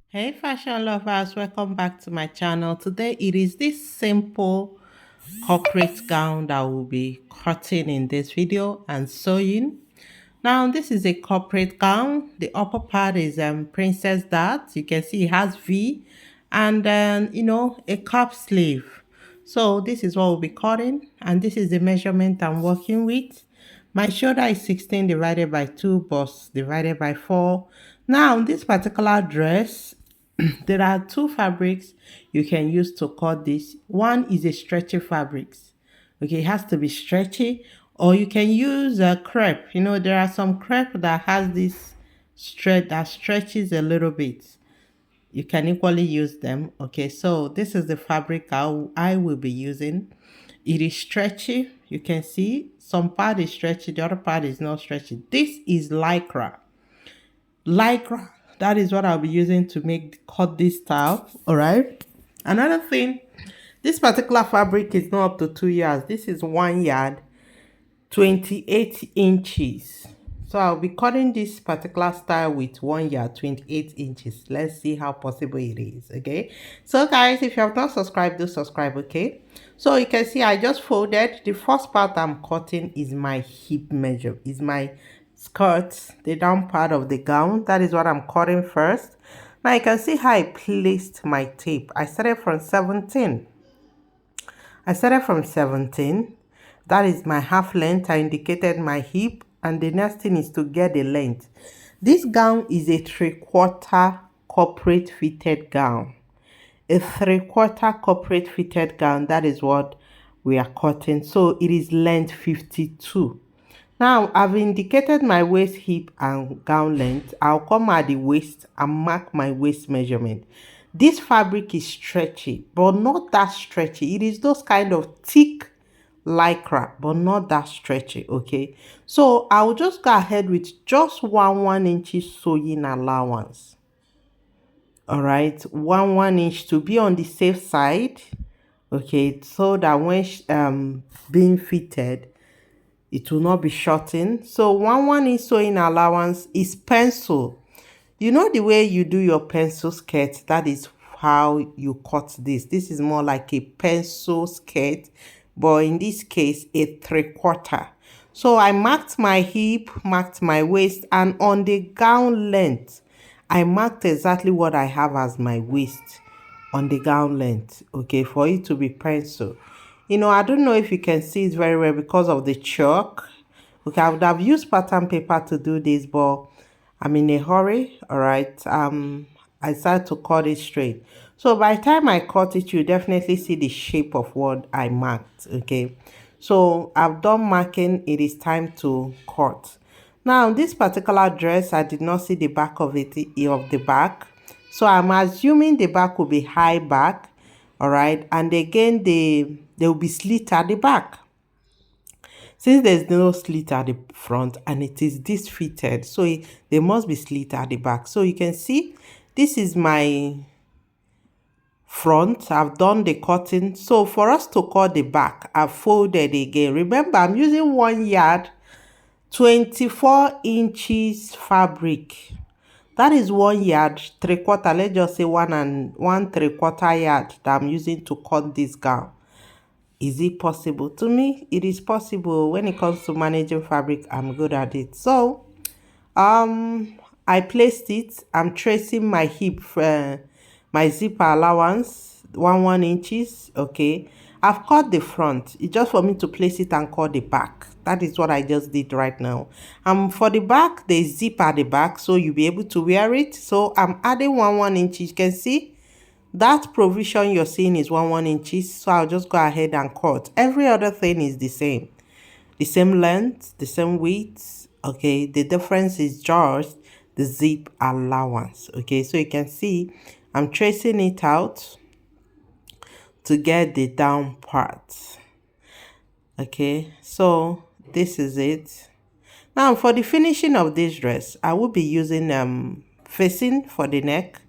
Hey fashion lovers, welcome back to my channel. Today it is this simple corporate gown that will be cutting in this video and sewing. Now this is a corporate gown. The upper part is princess dart. You can see it has V and then a cup sleeve. So this is what we'll be cutting and this is the measurement I'm working with. My shoulder is 16 divided by 2, bust divided by 4. Now this particular dress, there are two fabrics you can use to cut this. One is a stretchy fabrics. Okay, it has to be stretchy, or you can use a crepe. There are some crepe that has this stretch that stretches a little bit. You can equally use them. Okay, so this is the fabric I will be using. It is stretchy. You can see some part is stretchy, the other part is not stretchy. This is lycra. Lycra. That is what I'll be using to cut this style. All right. Another thing, this particular fabric is not up to 2 yards. This is 1 yard, 28 inches. So I'll be cutting this particular style with 1 yard, 28 inches. Let's see how possible it is. Okay. So guys, if you have not subscribed, do subscribe. Okay. So you can see I just folded. The first part I'm cutting is my hip measure. Is my skirt, the down part of the gown. That is what I'm cutting first. Now you can see how I placed my tape. I started from 17. That is my half length. I indicated my hip, and the next thing is to get the length. This gown is a 3/4 corporate fitted gown. A 3/4 corporate fitted gown. That is what we are cutting. So it is length 52. Now I've indicated my waist, hip, and gown length. I'll come at the waist and mark my waist measurement. This fabric is stretchy, but not that stretchy. It is those kind of thick lycra, but not that stretchy. Okay, so I will just go ahead with just 1 inch sewing allowance. All right, 1 inch to be on the safe side. Okay, so that when being fitted, it will not be shortened. So 1 inch sewing allowance is pencil. You know the way you do your pencil skirt, that is how you cut this. This is more like a pencil skirt, but in this case, a 3/4. So I marked my hip, marked my waist, and on the gown length, I marked exactly what I have as my waist on the gown length, okay, for it to be pencil. I don't know if you can see it very well because of the chalk. Okay, I would have used pattern paper to do this, but I'm in a hurry. All right. I decided to cut it straight. So by the time I cut it, you definitely see the shape of what I marked. Okay. So I've done marking. It is time to cut. Now, this particular dress, I did not see the back of the back. So I'm assuming the back will be high back. All right. And again, there will be slit at the back. Since there's no slit at the front and it is this fitted, so there must be slit at the back. So you can see this is my front. I've done the cutting. So for us to cut the back, I've folded again. Remember, I'm using 1 yard, 24 inches fabric. That is 1 yard, 3/4. Let's just say 1 3/4 yard that I'm using to cut this gown. Is it possible? To me, it is possible. When it comes to managing fabric, I'm good at it. So, I placed it. I'm tracing my hip, my zipper allowance, 1 inches. Okay, I've cut the front. It's just for me to place it and cut the back. That is what I just did right now. For the back, there's zip at the back, so you'll be able to wear it. So I'm adding 1 inch. You can see that provision you're seeing is 1 inches, so I'll just go ahead and cut. Every other thing is the same length, the same width. Okay, the difference is just the zip allowance. Okay, so you can see I'm tracing it out to get the down part. Okay, so this is it. Now for the finishing of this dress, I will be using facing for the neck.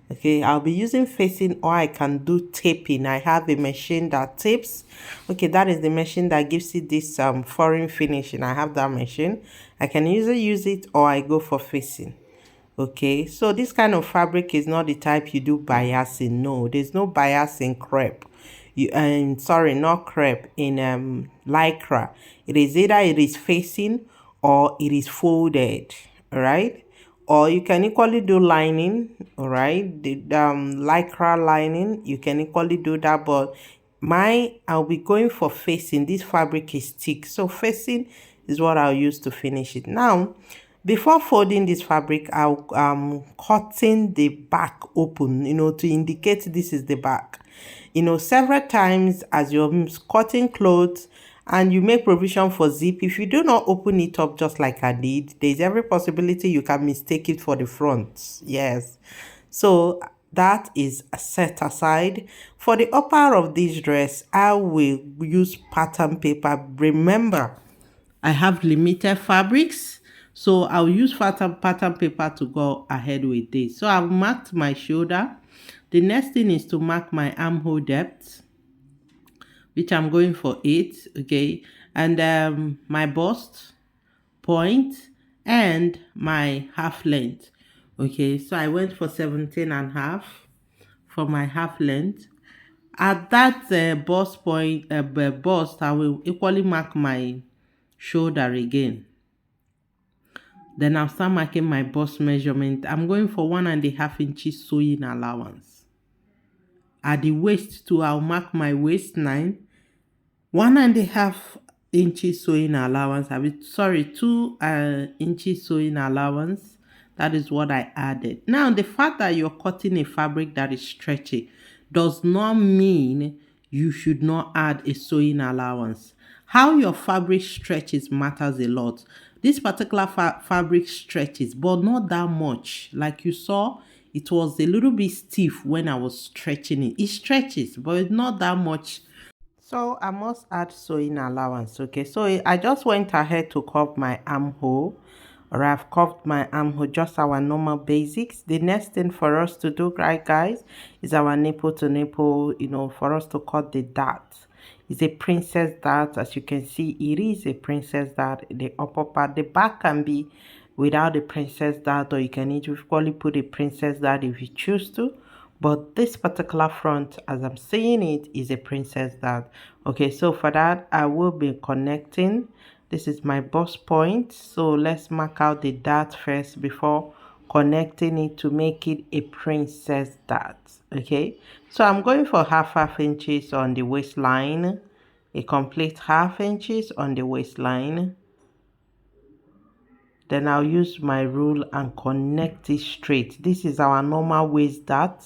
Okay, I'll be using facing, or I can do taping. I have a machine that tapes. Okay, that is the machine that gives it this foreign finishing. I have that machine. I can either use it or I go for facing. Okay, so this kind of fabric is not the type you do biasing. No, there's no bias in crepe. Sorry, not crepe, in lycra. It is either it is facing or it is folded. All right, or you can equally do lining. All right, the lycra lining, you can equally do that, but I'll be going for facing. This fabric is thick, so facing is what I'll use to finish it. Now, before folding this fabric, I'll cutting the back open, to indicate this is the back. Several times as you're cutting clothes and you make provision for zip, if you do not open it up just like I did, there's every possibility you can mistake it for the front. Yes. So that is set aside. For the upper of this dress, I will use pattern paper. Remember, I have limited fabrics, so I'll use pattern paper to go ahead with this. So I've marked my shoulder. The next thing is to mark my armhole depth, which I'm going for 8, okay, and my bust point and my half length. Okay, so I went for 17.5 for my half length. At that bust point, bust, I will equally mark my shoulder again. Then I'll start marking my bust measurement. I'm going for 1.5 inches sewing allowance. At the waist too, I'll mark my waistline. 1.5 inches sewing allowance. 2 inches sewing allowance. That is what I added. Now, the fact that you're cutting a fabric that is stretchy does not mean you should not add a sewing allowance. How your fabric stretches matters a lot. This particular fabric stretches, but not that much. Like you saw, it was a little bit stiff when I was stretching it. It stretches, but it's not that much. So I must add sewing allowance. Okay, so I just went ahead to curve my armhole, or I've curved my armhole, just our normal basics. The next thing for us to do, right guys, is our nipple to nipple, for us to cut the dart. It's a princess dart. As you can see, it is a princess dart. The upper part, the back can be without the princess dart, or you can equally put a princess dart if you choose to. But this particular front, as I'm seeing it, is a princess dart. Okay, so for that, I will be connecting. This is my bust point. So let's mark out the dart first before connecting it to make it a princess dart. Okay, so I'm going for half inches on the waistline, a complete half inches on the waistline. Then I'll use my rule and connect it straight. This is our normal waist dart.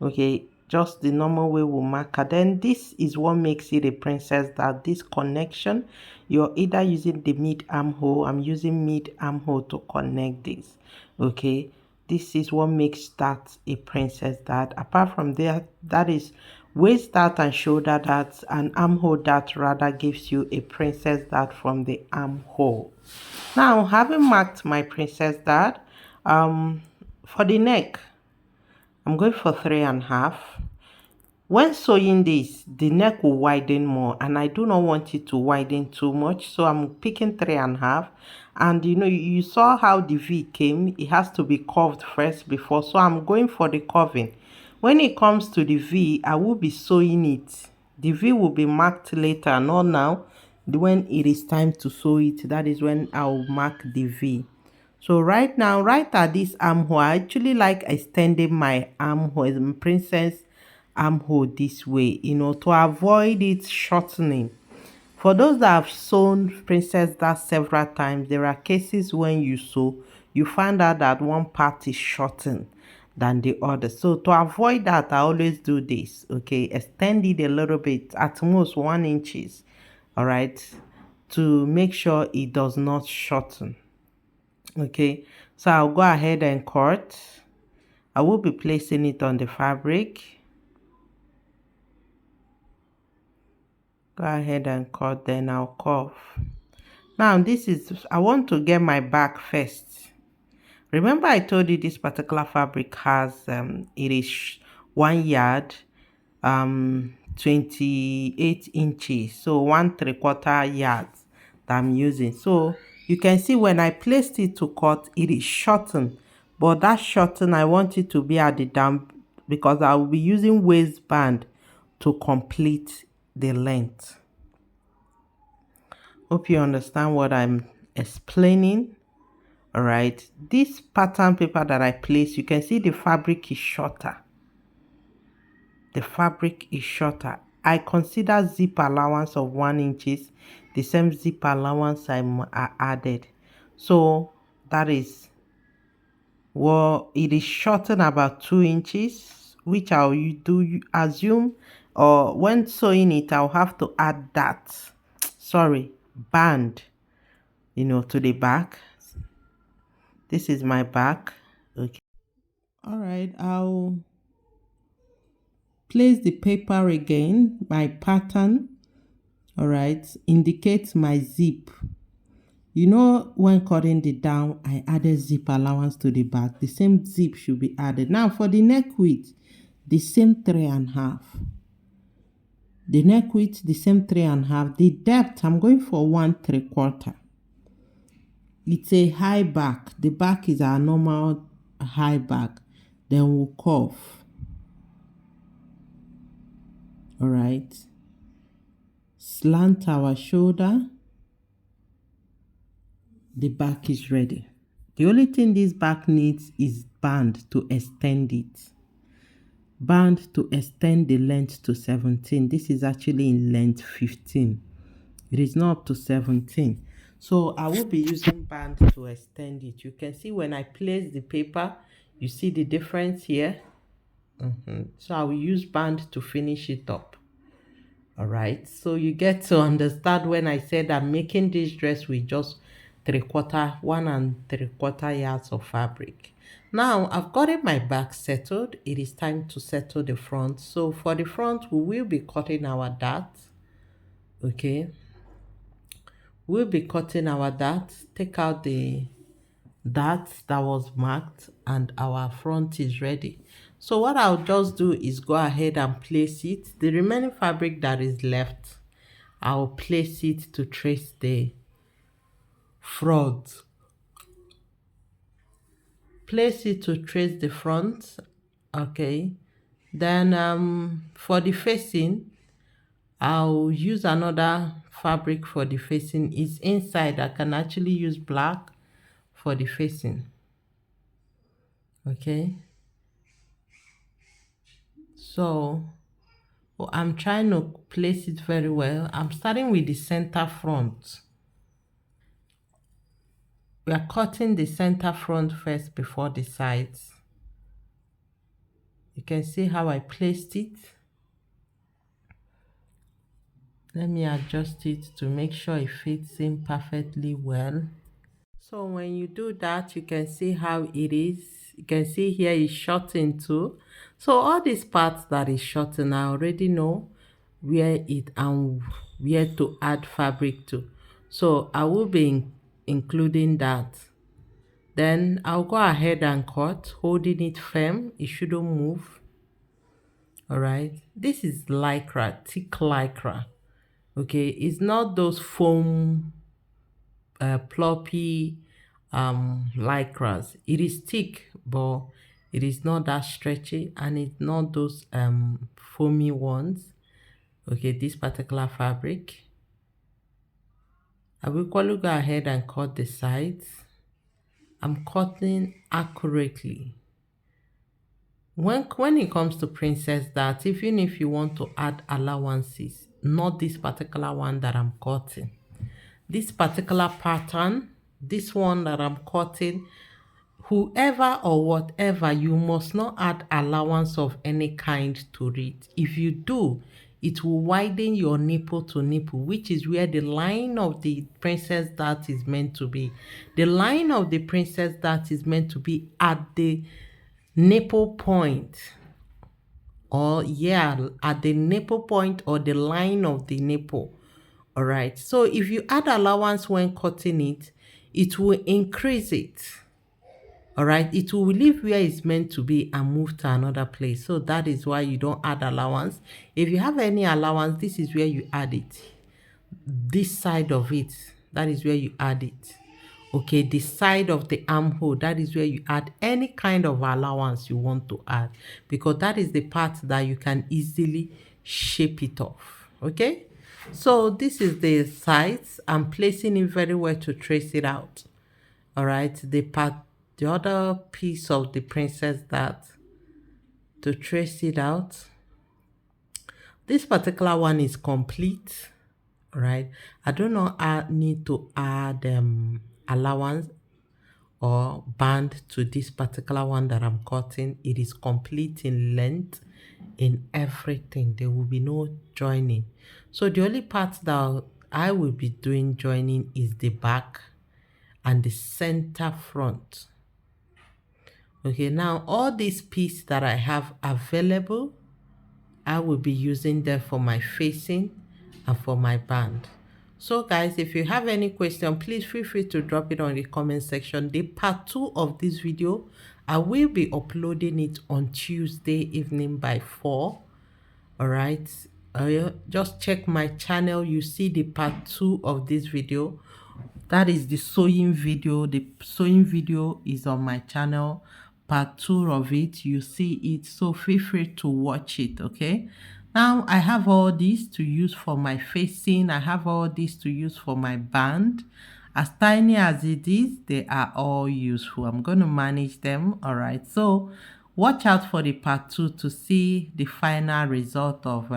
Okay, just the normal way we'll mark her. Then this is what makes it a princess dart. This connection, you're either using the mid armhole. I'm using mid armhole to connect this. Okay, this is what makes that a princess dart. Apart from there, that is waist dart and shoulder dart, and armhole dart rather gives you a princess dart from the armhole. Now, having marked my princess dart, for the neck, I'm going for 3.5. When sewing this, the neck will widen more, and I do not want it to widen too much, so I'm picking 3.5. And you saw how the V came. It has to be curved first before, so I'm going for the curving. When it comes to the V, I will be sewing it. The V will be marked later, not now. When it is time to sew it, that is when I'll mark the V. So right now, right at this armhole, I actually like extending my armhole, princess armhole this way, to avoid it shortening. For those that have sewn princess dart several times, there are cases when you sew, you find out that one part is shortened than the other. So to avoid that, I always do this, okay? Extend it a little bit, at most 1 inches, all right? To make sure it does not shorten. Okay, so I'll go ahead and cut. I will be placing it on the fabric. Go ahead and cut, then I'll curve. Now I want to get my back first. Remember I told you this particular fabric has it is 1 yard, 28 inches, so 1 3/4 yards that I'm using. So You can see when I placed it to cut, it is shortened. But that shorten, I want it to be at the down because I will be using waistband to complete the length. Hope you understand what I'm explaining. All right, this pattern paper that I placed, you can see the fabric is shorter. The fabric is shorter. I consider zip allowance of 1 inches, the same zip allowance I added. So that is, well, it is shortened about 2 inches, which I'll assume, or when sewing it, I'll have to add that, sorry, band, to the back. This is my back. Okay. All right, I'll place the paper again. My pattern, all right, indicates my zip. When cutting the down, I added zip allowance to the back. The same zip should be added. Now for the neck width, the same 3.5. The neck width, the same 3.5. The depth, I'm going for 1/3. It's a high back. The back is our normal high back. Then we'll curve. All right. Slant our shoulder. The back is ready. The only thing this back needs is band to extend it. Band to extend the length to 17. This is actually in length 15. It is not up to 17. So I will be using band to extend it. You can see when I place the paper, you see the difference here. So I will use band to finish it up. All right, so you get to understand when I said I'm making this dress with just 1 3/4 yards of fabric. Now I've gotten my back settled. It is time to settle the front. So for the front, we will be cutting our dart. Okay, we'll be cutting our dart. Take out the dart that was marked and our front is ready. So what I'll just do is go ahead and place it. The remaining fabric that is left, I'll place it to trace the front. Place it to trace the front. Okay, then for the facing, I'll use another fabric for the facing. It's inside. I can actually use black for the facing. Okay, so I'm trying to place it very well. I'm starting with the center front. We are cutting the center front first before the sides. You can see how I placed it. Let me adjust it to make sure it fits in perfectly well. So when you do that, you can see how it is. You can see here it's shortened too. So all these parts that is shortened, I already know where it and where to add fabric to. So I will be including that. Then I'll go ahead and cut, holding it firm. It shouldn't move. All right. This is lycra, thick lycra. Okay, it's not those foam ploppy lycras. It is thick, but it is not that stretchy, and it's not those foamy ones. Okay, this particular fabric, I will equally go ahead and cut the sides. I'm cutting accurately. When it comes to princess dart, even if you want to add allowances, not this particular one that I'm cutting, this particular pattern, this one that I'm cutting, whoever or whatever, you must not add allowance of any kind to it. If you do, it will widen your nipple to nipple, which is where the line of the princess dart is meant to be. The line of the princess dart is meant to be at the nipple point, or at the nipple point or the line of the nipple. All right, so if you add allowance when cutting it, it will increase it. All right, it will leave where it's meant to be and move to another place. So that is why you don't add allowance. If you have any allowance, this is where you add it. This side of it, that is where you add it. Okay, the side of the armhole, that is where you add any kind of allowance you want to add, because that is the part that you can easily shape it off. Okay, so this is the sides. I'm placing it very well to trace it out. All right, the other piece of the princess that to trace it out. This particular one is complete. All right, I do not need to add allowance or band to this particular one that I'm cutting. It is complete in length, in everything. There will be no joining. So the only part that I will be doing joining is the back and the center front. Okay, now all these pieces that I have available, I will be using them for my facing and for my band. So guys, if you have any question, please feel free to drop it on the comment section. The part 2 of this video, I will be uploading it on Tuesday evening by 4. All right, just check my channel. You see the part 2 of this video. That is the sewing video. The sewing video is on my channel. Part 2 of it, you see it, so feel free to watch it. Okay, now I have all these to use for my facing. I have all these to use for my band. As tiny as it is, they are all useful. I'm going to manage them. All right, so watch out for the part 2 to see the final result of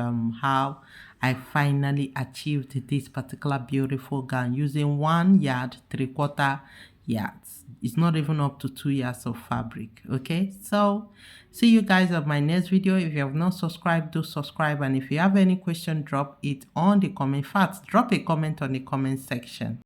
how I finally achieved this particular beautiful gown using 1 yard, 3/4 yards. It's not even up to 2 yards of fabric. Okay, so see you guys on my next video. If you have not subscribed, do subscribe, and if you have any question, drop it on the comment. In fact, drop a comment on the comment section.